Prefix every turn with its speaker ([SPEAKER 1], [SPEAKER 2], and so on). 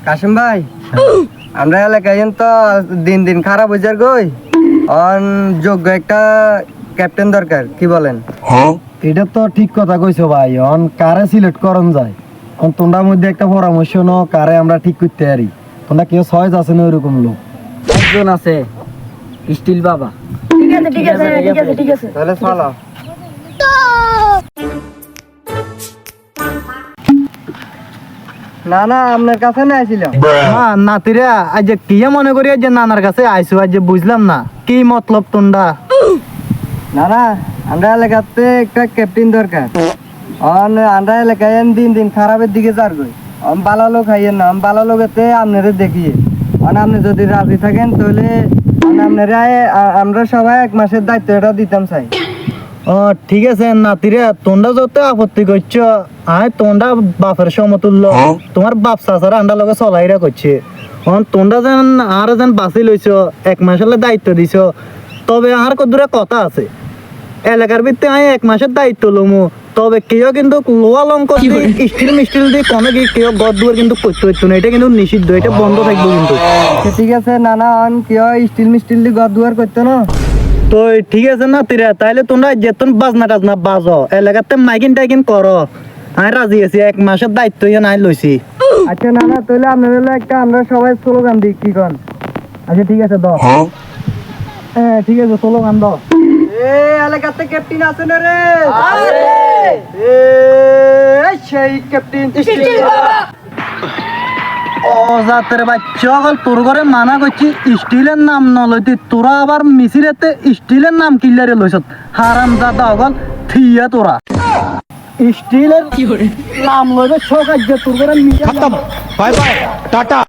[SPEAKER 1] কাশিম ভাই আমরা এলাকায় তো দিন দিন খারাপ হয়ে যার গই অন যোগ্য একটা ক্যাপ্টেন দরকার কি বলেন?
[SPEAKER 2] এটা তো ঠিক কথা কইছো ভাই, অন কারে সিলেক্ট করন যায়, অন তোমরা মধ্যে একটা পরামর্শ নো কারে আমরা ঠিক করতে পারি। তোমরা কেউ সহজ আছে না ওইরকম লোক?
[SPEAKER 3] একজন আছে, স্টিল বাবা।
[SPEAKER 4] ঠিক আছে
[SPEAKER 1] তাহলে চলো। না না আপনার কাছে না আসছিলাম।
[SPEAKER 2] না নাতিরা আজ যে কি মনে করি যে নানার কাছে আইসো, আজ যে বুঝলাম না কি মতলব তোমরা।
[SPEAKER 1] না না আমরা এলাকাতে একটা ক্যাপ্টেন দরকার। অন আমরা এলাকায় দিন দিন খারাপের দিকে যার গই। ভালো লোক খাইয়েন না, ভালো লোকেতে আপনাদের দেখিয়ে আপনি যদি রাজি থাকেন তাহলে আপনারা আমরা সবাই 1 মাসের দায়িত্ব এটা দিতাম চাই।
[SPEAKER 2] ও ঠিক আছে নাতিরা, তোমরা যত আপত্তি করছো আয় তোমরা বাপের সমতুল্য, তোমার বাপ চাচারা আন্ডার লগে চলাইরা করছে। তোমরা যেন আর যেন বাঁচি লইছো, 1 মাসের দায়িত্ব দিছো, তবে আর কদূরে কথা আছে এলাকার ভিত্তি আমি 1 মাসের দায়িত্ব লমু, তবে কেউ কিন্তু লোহা লঙ্ক স্টিল মিস্টিল দিয়ে কোনো কি কেউ গদ দুয়ার কিন্তু করতে হইতো না, এটা কিন্তু নিষিদ্ধ, এটা বন্ধ থাকবে কিন্তু।
[SPEAKER 1] ঠিক আছে না না অন কেউ স্টিল মিস্টিল দিয়ে ঘর দুয়ার করতো না।
[SPEAKER 2] তো ঠিক আছে না তিরা, তাইলে তোমরা যেতন বাজনা টাজনা বাজো, এলাকাতে মাইকিন টাইকিন করো, আমি রাজি আছি, 1 মাসের দায়িত্ব নাই লইছি।
[SPEAKER 1] আচ্ছা না না তাহলে আপনারা একটা আমরা সবাই স্লোগান দিই কি কন?
[SPEAKER 2] আচ্ছা ঠিক আছে দাও। হ্যাঁ ঠিক আছে স্লোগান দাও।
[SPEAKER 1] এ এলাকাতে ক্যাপ্টেন আছে না রে? এ সেই ক্যাপ্টেন
[SPEAKER 2] ও জাতের বাচ্চা হল তোর ঘরে মানা করছি স্টিলের নাম নলইতি, তোরা আবার মিছিলেতে স্টিলের নাম কিল্লারে লইছ, হারাম জাদা হল থিয়া তোরা স্টিলের নাম লইবে সকাজ তোর ঘরে।
[SPEAKER 5] Bye bye tata.